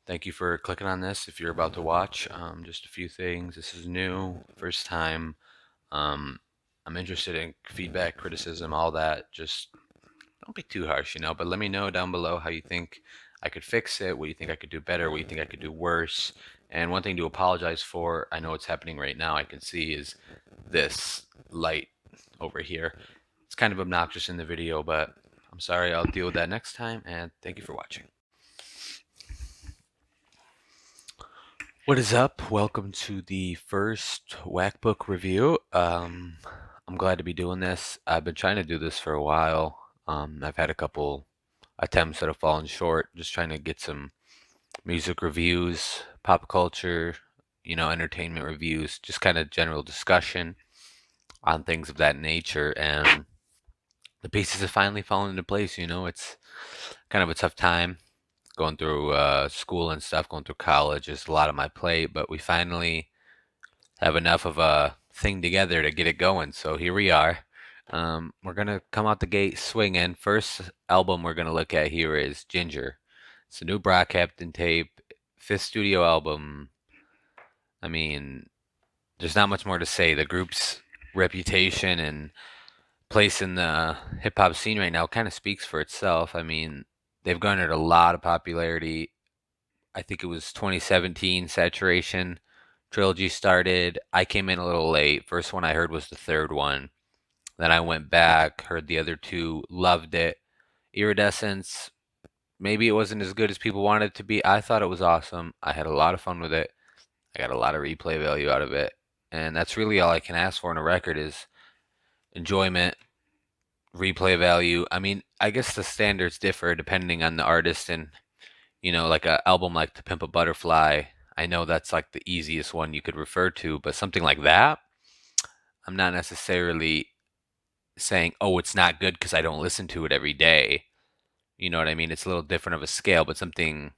Thank you for clicking on this. If you're about to watch, just a few things. This is new, first time. Um, I'm interested in feedback, criticism, all that. Just don't be too harsh, but let me know down below how you think I could fix it, what you think I could do better, what you think I could do worse. And one thing to apologize for, I know it's happening right now, I can see is this light over here. It's kind of obnoxious in the video, but I'm sorry, I'll deal with that next time, and thank you for watching. What is up? Welcome to the first Whackbook review. I'm glad to be doing this. I've been trying to do this for a while. I've had a couple attempts that have fallen short, just trying to get some music reviews, pop culture, entertainment reviews, just kind of general discussion on things of that nature. And the pieces have finally fallen into place. It's kind of a tough time going through school and stuff, going through college is a lot on my plate, but we finally have enough of a thing together to get it going. So here we are. We're gonna come out the gate swinging. First album we're gonna look at here is Ginger. It's a new Brockhampton tape, fifth studio album. I mean, there's not much more to say. The group's reputation and place in the hip hop scene right now kind of speaks for itself. I mean, they've garnered a lot of popularity. I think it was 2017 Saturation trilogy started. I came in a little late. First one I heard was the third one. Then I went back, heard the other two, loved it. Iridescence, maybe it wasn't as good as people wanted it to be. I thought it was awesome. I had a lot of fun with it. I got a lot of replay value out of it. And that's really all I can ask for in a record is enjoyment, replay value. I mean, I guess the standards differ depending on the artist and like a album like To Pimp a Butterfly, I know that's like the easiest one you could refer to, but something like that, I'm not necessarily saying, oh, it's not good because I don't listen to it every day. You know what I mean? It's a little different of a scale, but something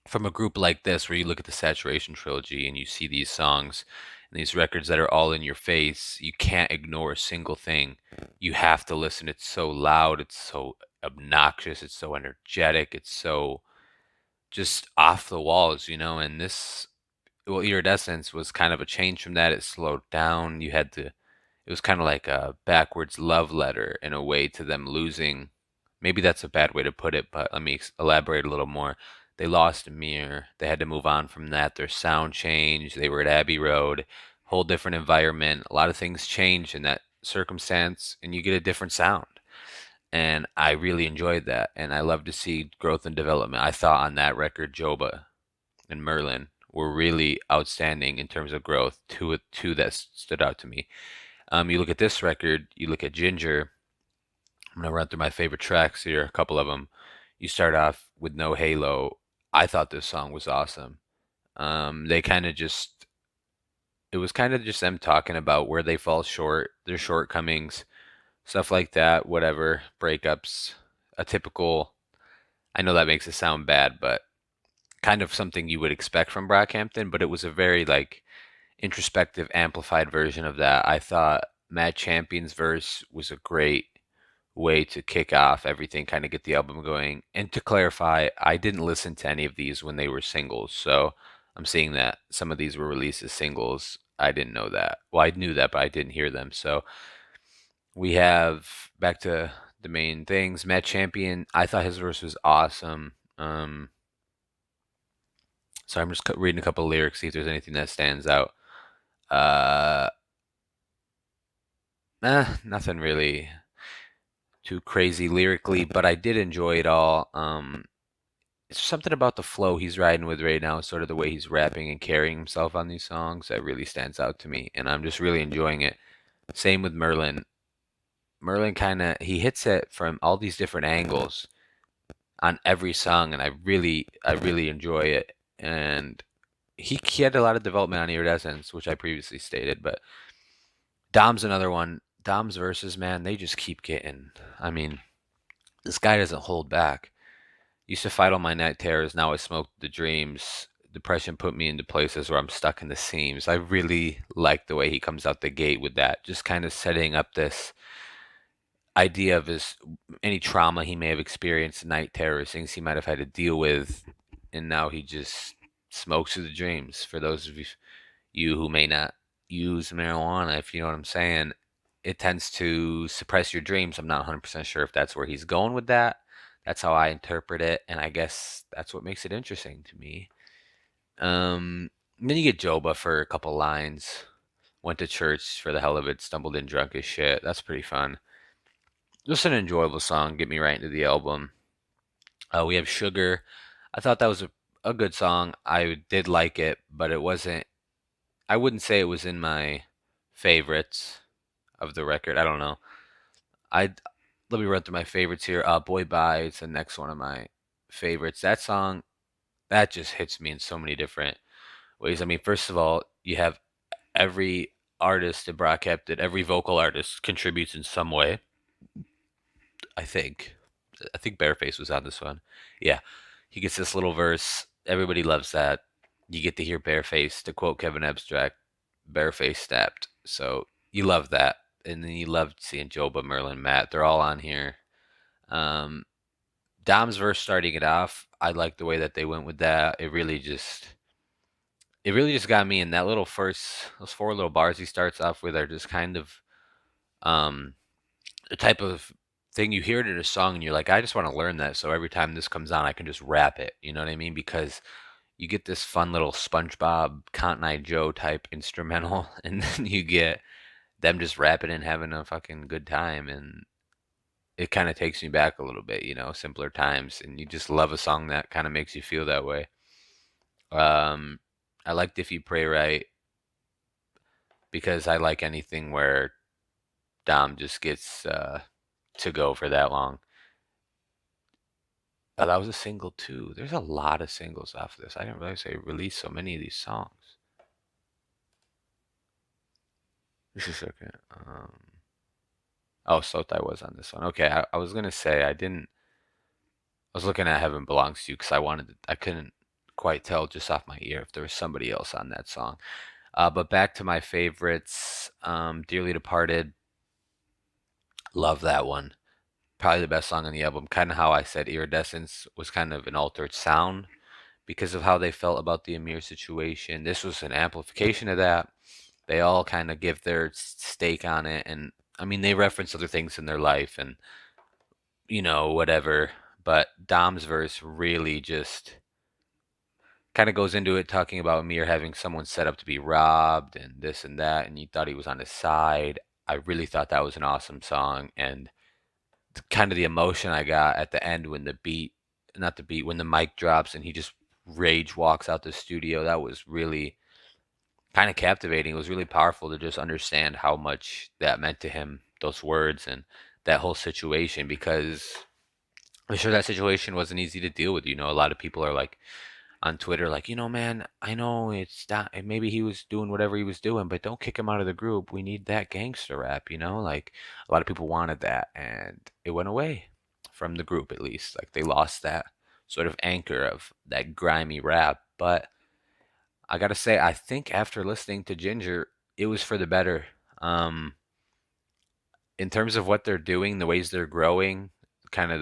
from a group like this, where you look at the Saturation trilogy and you see these songs and these records that are all in your face, you can't ignore a single thing. You have to listen. It's so loud, it's so obnoxious, it's so energetic, it's so just off the walls, and this, well, Iridescence was kind of a change from that. It slowed down. It was kind of like a backwards love letter in a way to them losing. Maybe that's a bad way to put it, but let me elaborate a little more. They lost Amir. They had to move on from that. Their sound changed. They were at Abbey Road, whole different environment. A lot of things changed in that circumstance, and you get a different sound. And I really enjoyed that, and I love to see growth and development. I thought on that record, Joba and Merlin were really outstanding in terms of growth. Two that stood out to me. You look at this record, you look at Ginger. I'm gonna run through my favorite tracks here, a couple of them. You start off with No Halo. I thought this song was awesome. They kind of just, it was kind of just them talking about where they fall short, their shortcomings, stuff like that, whatever, breakups, a typical, I know that makes it sound bad, but kind of something you would expect from Brockhampton, but it was a very like introspective, amplified version of that. I thought Matt Champion's verse was a great way to kick off everything, kind of get the album going. And to clarify, I didn't listen to any of these when they were singles, so I'm seeing that some of these were released as singles. I didn't know that. Well, I knew that, but I didn't hear them. So we have back to the main things. Matt Champion, I thought his verse was awesome. So I'm just reading a couple of lyrics, see if there's anything that stands out. Uh, Nothing really too crazy lyrically, but I did enjoy it all. It's something about the flow he's riding with right now, sort of the way he's rapping and carrying himself on these songs that really stands out to me, and I'm just really enjoying it. Same with Merlin. Merlin kind of he hits it from all these different angles on every song, and I really enjoy it. And he had a lot of development on Iridescence, which I previously stated, but Dom's another one. Dom's verses, man, they just keep getting. I mean, this guy doesn't hold back. Used to fight all my night terrors, now I smoke the dreams. Depression put me into places where I'm stuck in the seams. I really like the way he comes out the gate with that, just kind of setting up this idea of his any trauma he may have experienced, night terrors, things he might have had to deal with and now he just smokes through the dreams. For those of you who may not use marijuana, if you know what I'm saying, it tends to suppress your dreams. I'm not 100% sure if that's where he's going with that. That's how I interpret it, and I guess that's what makes it interesting to me. Then you get Joba for a couple lines. Went to church for the hell of it, stumbled in drunk as shit. That's pretty fun. Just an enjoyable song. Get me right into the album. We have Sugar. I thought that was a good song. I did like it, but it wasn't. I wouldn't say it was in my favorites of the record. I don't know. I Let me run through my favorites here. Boy Bye is the next one of my favorites. That song that just hits me in so many different ways. I mean, first of all, you have every artist in Brockhampton, every vocal artist contributes in some way. I think. I think Bareface was on this one. Yeah, he gets this little verse. Everybody loves that. You get to hear Bareface, to quote Kevin Abstract, Bareface snapped. So you love that, and then you love seeing Joba, Merlin, Matt. They're all on here. Um, Dom's verse starting it off. I like the way that they went with that. It really just got me in that little first, those four little bars he starts off with are just kind of um, the type of thing you hear it in a song and you're like, I just want to learn that. So every time this comes on, I can just rap it. You know what I mean? Because you get this fun little SpongeBob, Cotton Eye Joe type instrumental, and then you get them just rapping and having a fucking good time. And it kind of takes me back a little bit, simpler times. And you just love a song that kind of makes you feel that way. Um, I liked If You Pray Right because I like anything where Dom just gets to go for that long. Oh, that was a single too. There's a lot of singles off of this. I didn't realize they released so many of these songs. Just a second. Oh, Sotai was on this one. Okay, I was gonna say I didn't. I was looking at Heaven Belongs to You because I couldn't quite tell just off my ear if there was somebody else on that song. But back to my favorites. Dearly Departed. Love that one. Probably the best song on the album. Kind of how I said Iridescence was kind of an altered sound because of how they felt about the Amir situation. This was an amplification of that. They all kind of give their stake on it, and I mean they reference other things in their life and whatever. But Dom's verse really just kind of goes into it talking about Amir having someone set up to be robbed and this and that, and you thought he was on his side. I really thought that was an awesome song, and kind of the emotion I got at the end when not the beat, when the mic drops and he just rage walks out the studio. That was really kind of captivating. It was really powerful to just understand how much that meant to him, those words and that whole situation, because I'm sure that situation wasn't easy to deal with. A lot of people are like on Twitter, like, man, I know it's not, maybe he was doing whatever he was doing, but don't kick him out of the group. We need that gangster rap. Like a lot of people wanted that, and it went away from the group at least. Like they lost that sort of anchor of that grimy rap. But I gotta say, I think after listening to Ginger, it was for the better. Um, in terms of what they're doing, the ways they're growing, kind of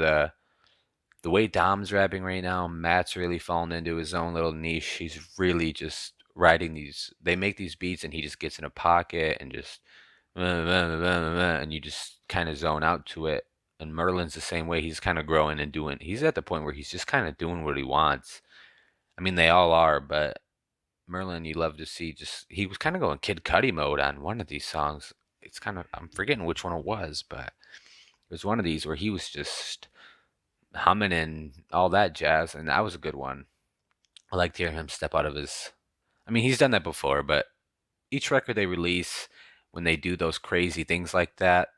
the way Dom's rapping right now, Matt's really fallen into his own little niche. He's really just writing these. They make these beats, and he just gets in a pocket and just, and you just kind of zone out to it. And Merlin's the same way. He's kind of growing and doing. He's at the point where he's just kind of doing what he wants. I mean, they all are, but Merlin, you love to see. Just he was kind of going Kid Cudi mode on one of these songs. It's kind of I'm forgetting which one it was, but it was one of these where he was just humming and all that jazz, and that was a good one. I liked hearing him step out of his. I mean, he's done that before, but each record they release, when they do those crazy things like that,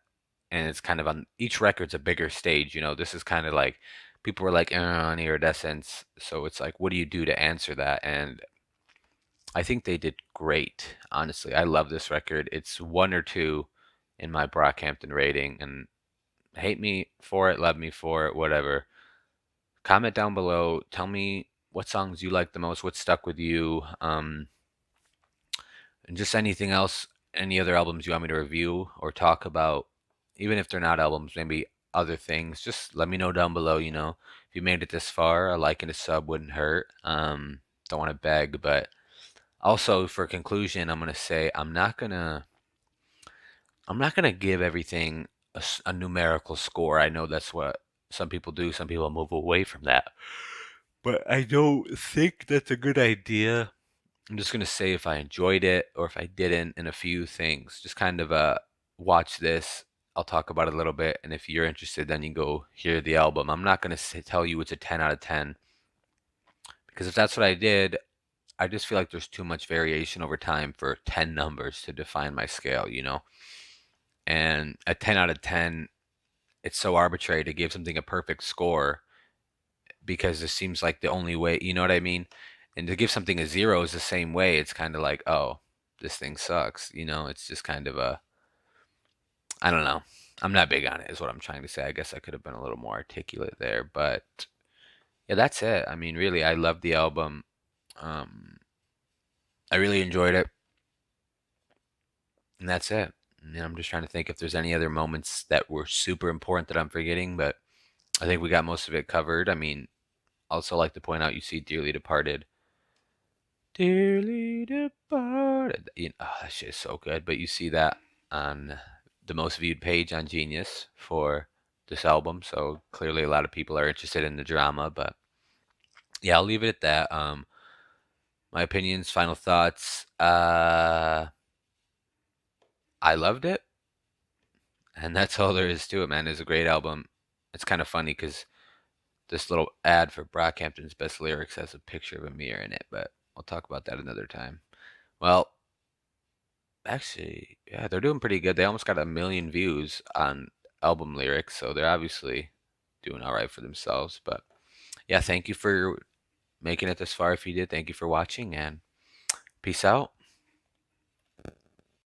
and it's kind of on each record's a bigger stage. This is kind of like people were like on iridescence, so it's like, what do you do to answer that? And I think they did great. Honestly, I love this record. It's one or two in my Brockhampton rating, and hate me for it, love me for it, whatever. Comment down below. Tell me what songs you like the most, what stuck with you, and just anything else, any other albums you want me to review or talk about. Even if they're not albums, maybe other things, just let me know down below. If you made it this far, a like and a sub wouldn't hurt. Don't want to beg, but also for conclusion, I'm gonna say I'm not gonna give everything a numerical score. I know that's what some people do. Some people move away from that, but I don't think that's a good idea. I'm just gonna say if I enjoyed it or if I didn't, and a few things. Just kind of watch this. I'll talk about it a little bit, and if you're interested, then you go hear the album. I'm not gonna tell you it's a 10 out of 10 because if that's what I did, I just feel like there's too much variation over time for 10 numbers to define my scale. And a 10 out of 10, it's so arbitrary to give something a perfect score because it seems like the only way, you know what I mean? And to give something a zero is the same way. It's kind of like, oh, this thing sucks. It's just kind of I don't know. I'm not big on it, is what I'm trying to say. I guess I could have been a little more articulate there, but yeah, that's it. I mean, really, I love the album. Um, I really enjoyed it, and that's it. And I'm just trying to think if there's any other moments that were super important that I'm forgetting, but I think we got most of it covered. I mean, also like to point out you see Dearly Departed. Dearly Departed. That shit is so good. But you see that on the most viewed page on Genius for this album. So clearly a lot of people are interested in the drama. But yeah, I'll leave it at that. My opinions, final thoughts. I loved it. And that's all there is to it, man. It's a great album. It's kind of funny because this little ad for Brockhampton's best lyrics has a picture of a mirror in it, but we'll talk about that another time. Well, actually, yeah, they're doing pretty good. They almost got 1 million views on album lyrics, so they're obviously doing all right for themselves. But yeah, thank you for making it this far. If you did, thank you for watching, and peace out.